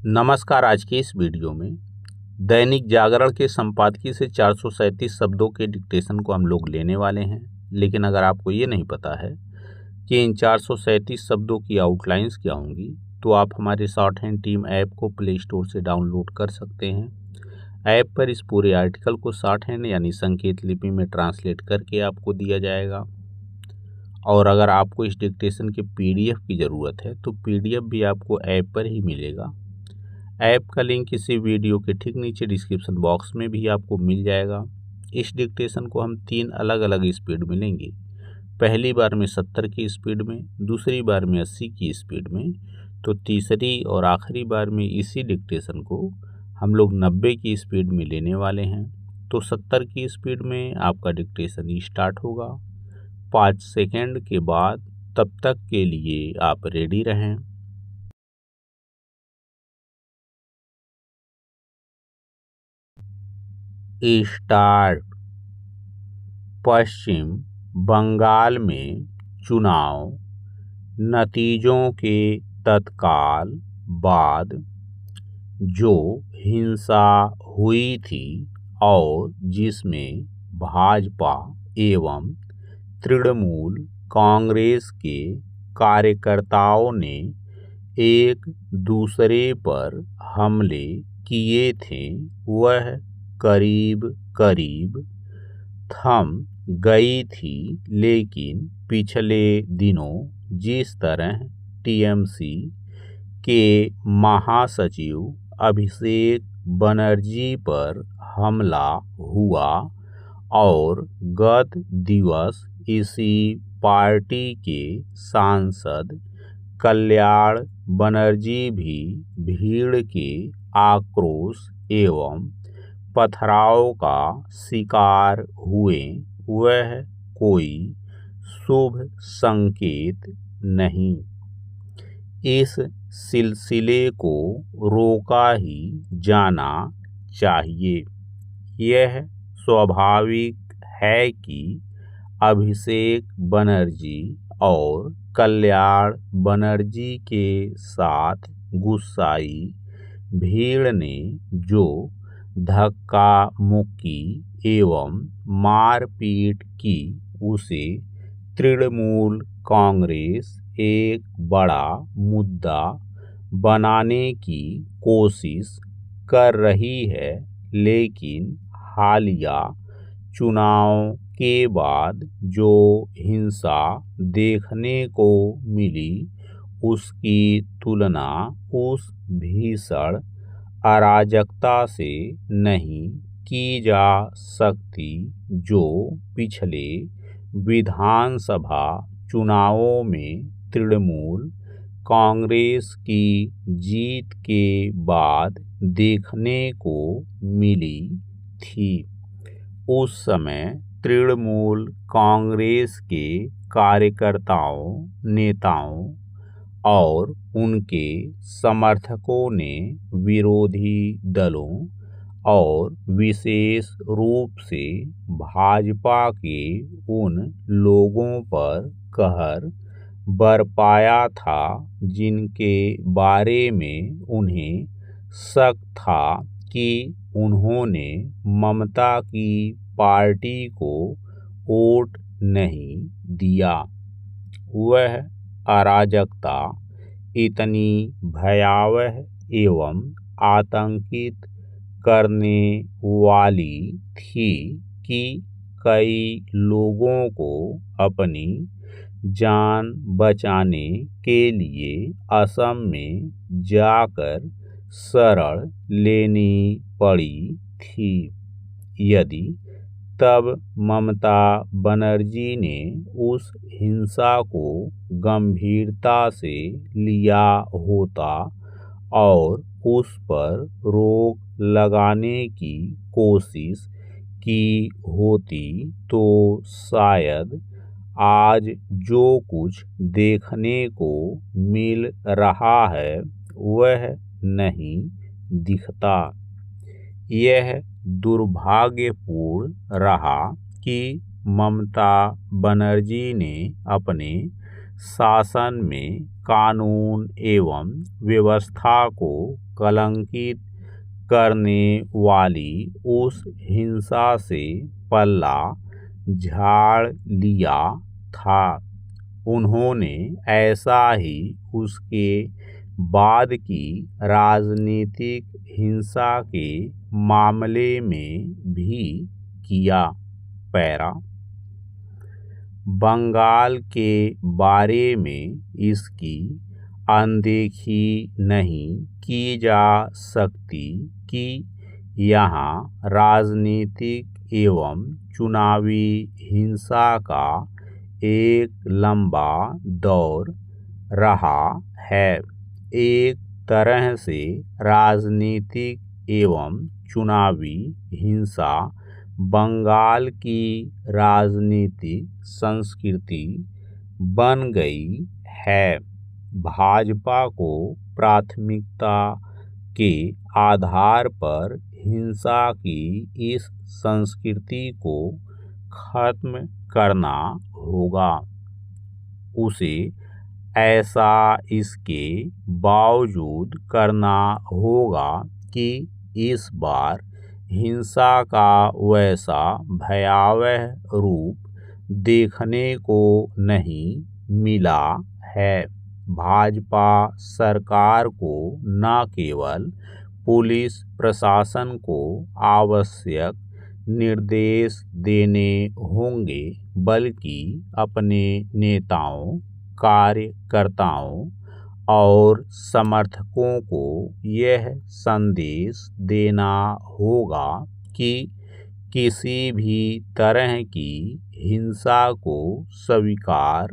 नमस्कार। आज के इस वीडियो में दैनिक जागरण के संपादकीय से 437 शब्दों के डिक्टेशन को हम लोग लेने वाले हैं। लेकिन अगर आपको ये नहीं पता है कि इन 437 शब्दों की आउटलाइंस क्या होंगी, तो आप हमारे शॉर्ट हैंड टीम ऐप को प्ले स्टोर से डाउनलोड कर सकते हैं। ऐप पर इस पूरे आर्टिकल को शॉर्ट हैंड यानी संकेत लिपि में ट्रांसलेट करके आपको दिया जाएगा। और अगर आपको इस डिक्टेशन के PDF की ज़रूरत है तो PDF भी आपको ऐप पर ही मिलेगा। ऐप का लिंक इसी वीडियो के ठीक नीचे डिस्क्रिप्शन बॉक्स में भी आपको मिल जाएगा। इस डिक्टेशन को हम 3 अलग अलग स्पीड में लेंगे। पहली बार में 70 की स्पीड में, दूसरी बार में 80 की स्पीड में, तो तीसरी और आखिरी बार में इसी डिक्टेशन को हम लोग 90 की स्पीड में लेने वाले हैं। तो 70 की स्पीड में आपका डिक्टेशन स्टार्ट होगा 5 सेकेंड के बाद। तब तक के लिए आप रेडी रहें। स्टार्ट। पश्चिम बंगाल में चुनाव नतीजों के तत्काल बाद जो हिंसा हुई थी और जिसमें भाजपा एवं तृणमूल कांग्रेस के कार्यकर्ताओं ने एक दूसरे पर हमले किए थे, वह करीब करीब थम गई थी। लेकिन पिछले दिनों जिस तरह TMC के महासचिव अभिषेक बनर्जी पर हमला हुआ और गत दिवस इसी पार्टी के सांसद कल्याण बनर्जी भी भीड़ के आक्रोश एवं पथराव का शिकार हुए, वह कोई शुभ संकेत नहीं। इस सिलसिले को रोका ही जाना चाहिए। यह स्वाभाविक है कि अभिषेक बनर्जी और कल्याण बनर्जी के साथ गुस्साई भीड़ ने जो धक्का मुक्की एवं मारपीट की, उसे तृणमूल कांग्रेस एक बड़ा मुद्दा बनाने की कोशिश कर रही है। लेकिन हालिया चुनाव के बाद जो हिंसा देखने को मिली, उसकी तुलना उस भीषण अराजकता से नहीं की जा सकती जो पिछले विधानसभा चुनावों में तृणमूल कांग्रेस की जीत के बाद देखने को मिली थी। उस समय तृणमूल कांग्रेस के कार्यकर्ताओं, नेताओं और उनके समर्थकों ने विरोधी दलों और विशेष रूप से भाजपा के उन लोगों पर कहर बरपाया था जिनके बारे में उन्हें शक था कि उन्होंने ममता की पार्टी को वोट नहीं दिया। वह अराजकता इतनी भयावह एवं आतंकित करने वाली थी कि कई लोगों को अपनी जान बचाने के लिए असम में जाकर शरण लेनी पड़ी थी। यदि तब ममता बनर्जी ने उस हिंसा को गंभीरता से लिया होता और उस पर रोक लगाने की कोशिश की होती, तो शायद आज जो कुछ देखने को मिल रहा है वह नहीं दिखता। यह दुर्भाग्यपूर्ण रहा कि ममता बनर्जी ने अपने शासन में कानून एवं व्यवस्था को कलंकित करने वाली उस हिंसा से पल्ला झाड़ लिया था। उन्होंने ऐसा ही उसके बाद की राजनीतिक हिंसा के मामले में भी किया। पैरा बंगाल के बारे में इसकी अनदेखी नहीं की जा सकती कि यहाँ राजनीतिक एवं चुनावी हिंसा का एक लंबा दौर रहा है। एक तरह से राजनीतिक एवं चुनावी हिंसा बंगाल की राजनीतिक संस्कृति बन गई है। भाजपा को प्राथमिकता के आधार पर हिंसा की इस संस्कृति को खत्म करना होगा। उसे ऐसा इसके बावजूद करना होगा कि इस बार हिंसा का वैसा भयावह रूप देखने को नहीं मिला है। भाजपा सरकार को न केवल पुलिस प्रशासन को आवश्यक निर्देश देने होंगे बल्कि अपने नेताओं, कार्यकर्ताओं और समर्थकों को यह संदेश देना होगा कि किसी भी तरह की हिंसा को स्वीकार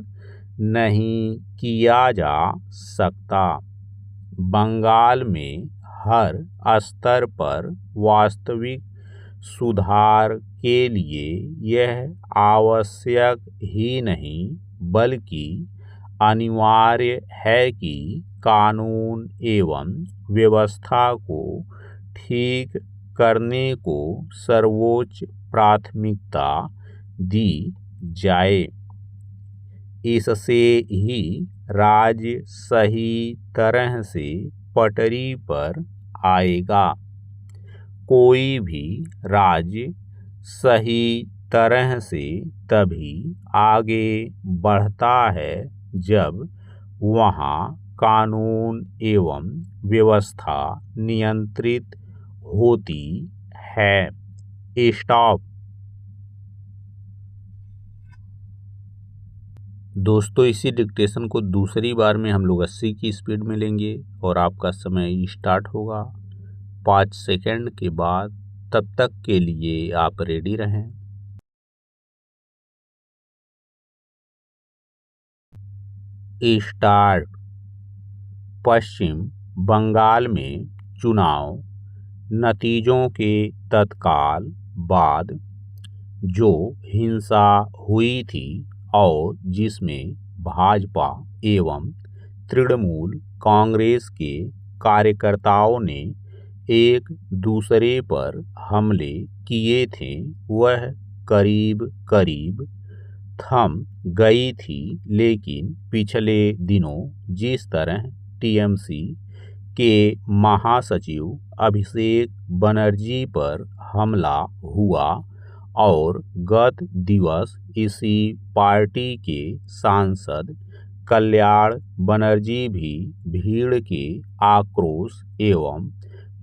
नहीं किया जा सकता। बंगाल में हर स्तर पर वास्तविक सुधार के लिए यह आवश्यक ही नहीं बल्कि अनिवार्य है कि कानून एवं व्यवस्था को ठीक करने को सर्वोच्च प्राथमिकता दी जाए। इससे ही राज्य सही तरह से पटरी पर आएगा। कोई भी राज्य सही तरह से तभी आगे बढ़ता है जब वहाँ कानून एवं व्यवस्था नियंत्रित होती है। स्टॉप। दोस्तों, इसी डिक्टेशन को दूसरी बार में हम लोग 80 की स्पीड में लेंगे और आपका समय स्टार्ट होगा 5 सेकंड के बाद। तब तक के लिए आप रेडी रहें। स्टार्ट। पश्चिम बंगाल में चुनाव नतीजों के तत्काल बाद जो हिंसा हुई थी और जिसमें भाजपा एवं तृणमूल कांग्रेस के कार्यकर्ताओं ने एक दूसरे पर हमले किए थे, वह करीब करीब थम गई थी। लेकिन पिछले दिनों जिस तरह टीएमसी के महासचिव अभिषेक बनर्जी पर हमला हुआ और गत दिवस इसी पार्टी के सांसद कल्याण बनर्जी भी भीड़ के आक्रोश एवं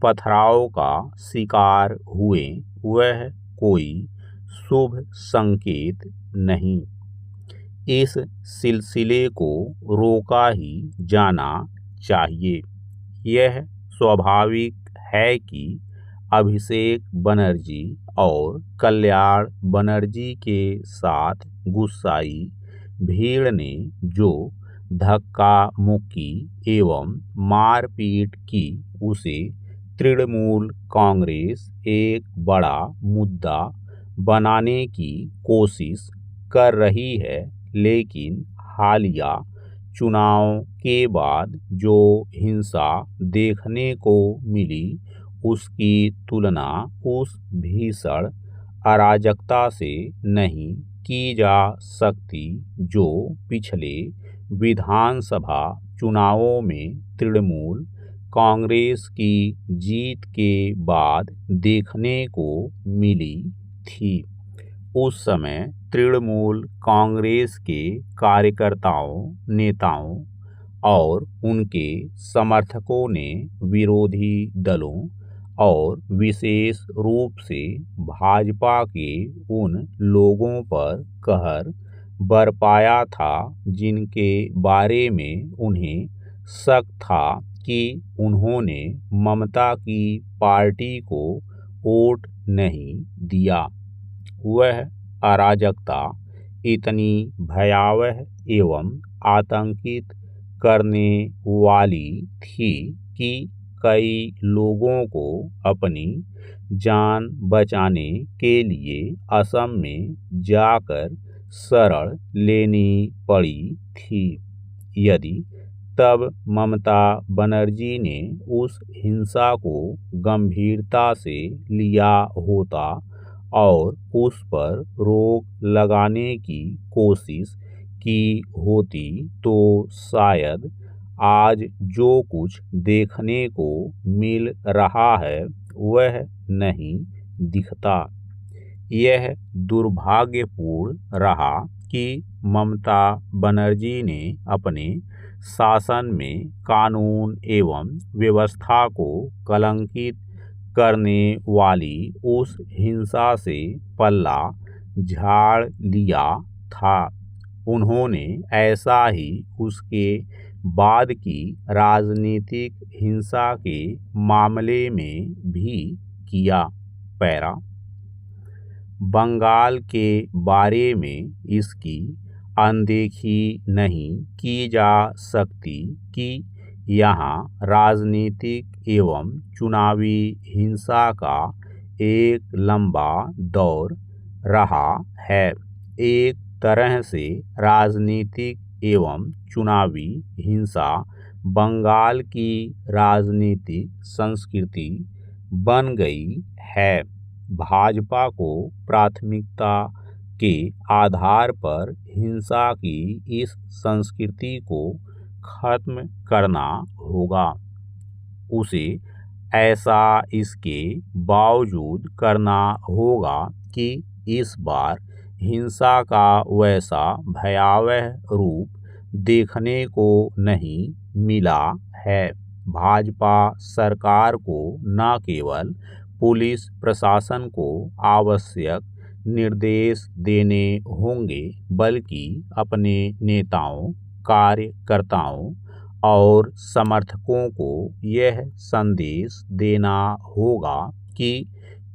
पथराव का शिकार हुए, वह कोई शुभ संकेत नहीं। इस सिलसिले को रोका ही जाना चाहिए। यह स्वाभाविक है कि अभिषेक बनर्जी और कल्याण बनर्जी के साथ गुस्साई भीड़ ने जो धक्का मुक्की एवं मारपीट की, उसे तृणमूल कांग्रेस एक बड़ा मुद्दा बनाने की कोशिश कर रही है। लेकिन हालिया चुनाव के बाद जो हिंसा देखने को मिली, उसकी तुलना उस भीषण अराजकता से नहीं की जा सकती जो पिछले विधानसभा चुनावों में तृणमूल कांग्रेस की जीत के बाद देखने को मिली थी। उस समय तृणमूल कांग्रेस के कार्यकर्ताओं, नेताओं और उनके समर्थकों ने विरोधी दलों और विशेष रूप से भाजपा के उन लोगों पर कहर बरपाया था जिनके बारे में उन्हें शक था कि उन्होंने ममता की पार्टी को वोट नहीं दिया। वह अराजकता इतनी भयावह एवं आतंकित करने वाली थी कि कई लोगों को अपनी जान बचाने के लिए असम में जाकर शरण लेनी पड़ी थी। यदि तब ममता बनर्जी ने उस हिंसा को गंभीरता से लिया होता और उस पर रोक लगाने की कोशिश की होती तो शायद आज जो कुछ देखने को मिल रहा है वह नहीं दिखता। यह दुर्भाग्यपूर्ण रहा कि ममता बनर्जी ने अपने शासन में कानून एवं व्यवस्था को कलंकित करने वाली उस हिंसा से पल्ला झाड़ लिया था। उन्होंने ऐसा ही उसके बाद की राजनीतिक हिंसा के मामले में भी किया। पैरा बंगाल के बारे में इसकी अनदेखी नहीं की जा सकती कि यहाँ राजनीतिक एवं चुनावी हिंसा का एक लंबा दौर रहा है। एक तरह से राजनीतिक एवं चुनावी हिंसा बंगाल की राजनीतिक संस्कृति बन गई है। भाजपा को प्राथमिकता के आधार पर हिंसा की इस संस्कृति को खत्म करना होगा। उसे ऐसा इसके बावजूद करना होगा कि इस बार हिंसा का वैसा भयावह रूप देखने को नहीं मिला है। भाजपा सरकार को न केवल पुलिस प्रशासन को आवश्यक निर्देश देने होंगे बल्कि अपने नेताओं, कार्यकर्ताओं और समर्थकों को यह संदेश देना होगा कि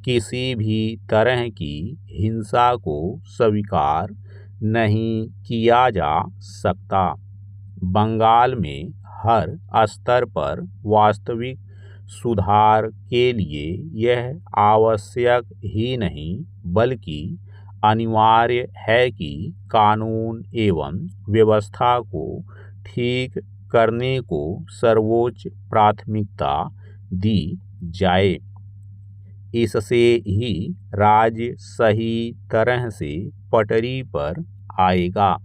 किसी भी तरह की हिंसा को स्वीकार नहीं किया जा सकता। बंगाल में हर स्तर पर वास्तविक सुधार के लिए यह आवश्यक ही नहीं बल्कि अनिवार्य है कि कानून एवं व्यवस्था को ठीक करने को सर्वोच्च प्राथमिकता दी जाए। इससे ही राज्य सही तरह से पटरी पर आएगा।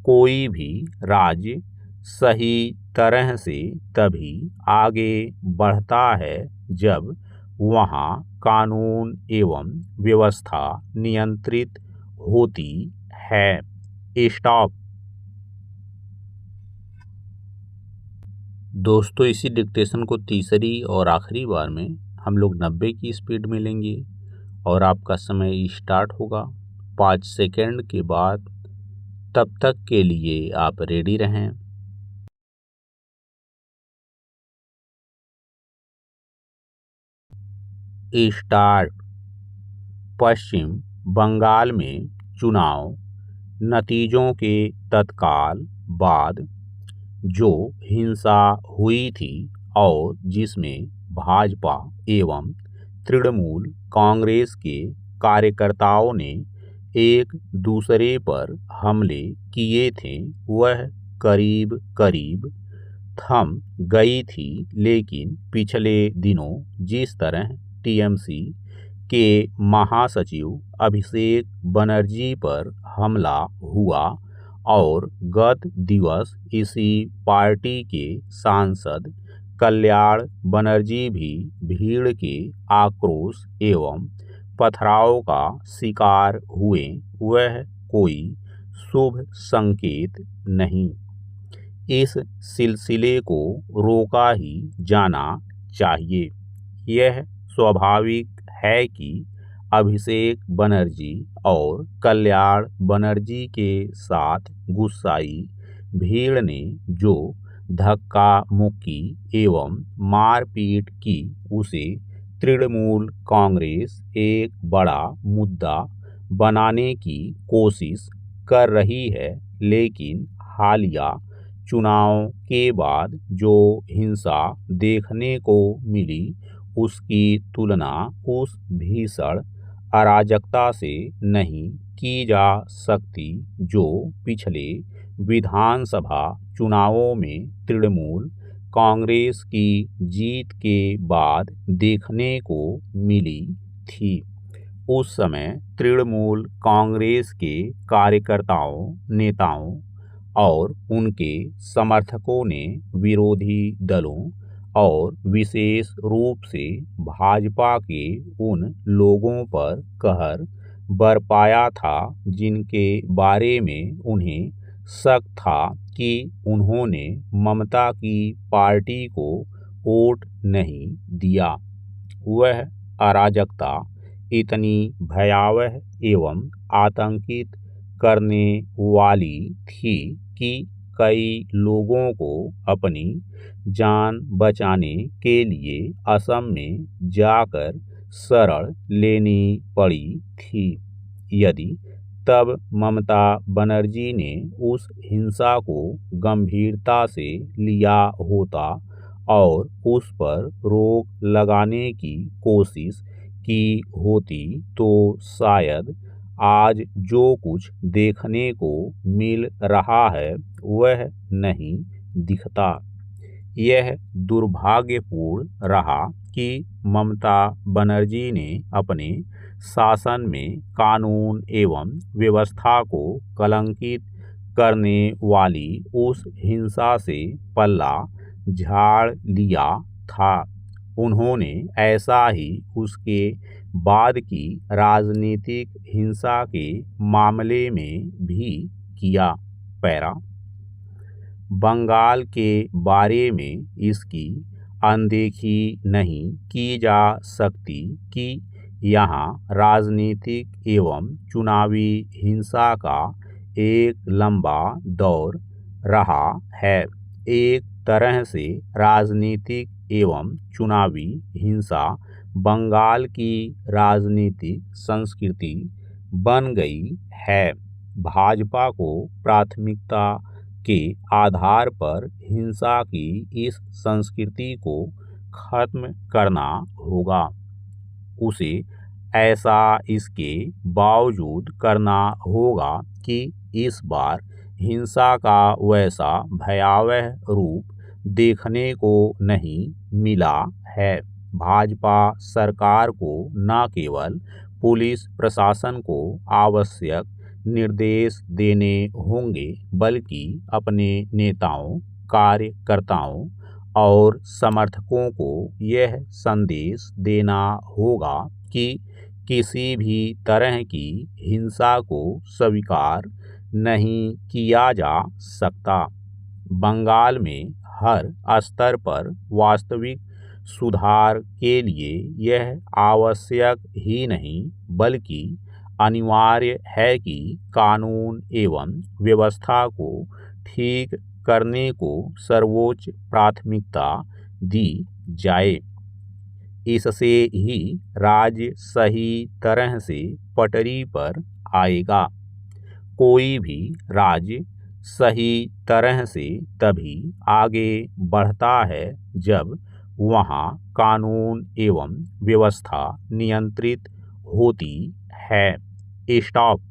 कोई भी राज्य सही तरह से तभी आगे बढ़ता है जब वहाँ कानून एवं व्यवस्था नियंत्रित होती है। स्टॉप। दोस्तों, इसी डिक्टेशन को तीसरी और आखिरी बार में हम लोग 90 की स्पीड में लेंगे और आपका समय स्टार्ट होगा 5 सेकंड के बाद। तब तक के लिए आप रेडी रहें। स्टार्ट। पश्चिम बंगाल में चुनाव नतीजों के तत्काल बाद जो हिंसा हुई थी और जिसमें भाजपा एवं तृणमूल कांग्रेस के कार्यकर्ताओं ने एक दूसरे पर हमले किए थे वह करीब करीब थम गई थी। लेकिन पिछले दिनों जिस तरह टीएमसी के महासचिव अभिषेक बनर्जी पर हमला हुआ और गत दिवस इसी पार्टी के सांसद कल्याण बनर्जी भी भीड़ के आक्रोश एवं पथराव का शिकार हुए। वह कोई शुभ संकेत नहीं। इस सिलसिले को रोका ही जाना चाहिए। यह स्वाभाविक है कि अभिषेक बनर्जी और कल्याण बनर्जी के साथ गुस्साई भीड़ ने जो धक्का मुक्की एवं मारपीट की, उसे तृणमूल कांग्रेस एक बड़ा मुद्दा बनाने की कोशिश कर रही है। लेकिन हालिया चुनाव के बाद जो हिंसा देखने को मिली, उसकी तुलना उस भीषण अराजकता से नहीं की जा सकती जो पिछले विधानसभा चुनावों में तृणमूल कांग्रेस की जीत के बाद देखने को मिली थी। उस समय तृणमूल कांग्रेस के कार्यकर्ताओं, नेताओं और उनके समर्थकों ने विरोधी दलों और विशेष रूप से भाजपा के उन लोगों पर कहर बरपाया था जिनके बारे में उन्हें शक था कि उन्होंने ममता की पार्टी को वोट नहीं दिया। वह अराजकता इतनी भयावह एवं आतंकित करने वाली थी कि कई लोगों को अपनी जान बचाने के लिए असम में जाकर शरण लेनी पड़ी थी। यदि तब ममता बनर्जी ने उस हिंसा को गंभीरता से लिया होता और उस पर रोक लगाने की कोशिश की होती, तो शायद आज जो कुछ देखने को मिल रहा है वह नहीं दिखता। यह दुर्भाग्यपूर्ण रहा कि ममता बनर्जी ने अपने शासन में कानून एवं व्यवस्था को कलंकित करने वाली उस हिंसा से पल्ला झाड़ लिया था। उन्होंने ऐसा ही उसके बाद की राजनीतिक हिंसा के मामले में भी किया। पैरा बंगाल के बारे में इसकी अनदेखी नहीं की जा सकती कि यहाँ राजनीतिक एवं चुनावी हिंसा का एक लंबा दौर रहा है। एक तरह से राजनीतिक एवं चुनावी हिंसा बंगाल की राजनीतिक संस्कृति बन गई है। भाजपा को प्राथमिकता के आधार पर हिंसा की इस संस्कृति को खत्म करना होगा। उसे ऐसा इसके बावजूद करना होगा कि इस बार हिंसा का वैसा भयावह रूप देखने को नहीं मिला है। भाजपा सरकार को न केवल पुलिस प्रशासन को आवश्यक निर्देश देने होंगे, बल्कि अपने नेताओं, कार्यकर्ताओं और समर्थकों को यह संदेश देना होगा कि किसी भी तरह की हिंसा को स्वीकार नहीं किया जा सकता। बंगाल में हर स्तर पर वास्तविक सुधार के लिए यह आवश्यक ही नहीं बल्कि अनिवार्य है कि कानून एवं व्यवस्था को ठीक करने को सर्वोच्च प्राथमिकता दी जाए। इससे ही राज्य सही तरह से पटरी पर आएगा। कोई भी राज्य सही तरह से तभी आगे बढ़ता है जब वहाँ कानून एवं व्यवस्था नियंत्रित होती है। स्टॉप।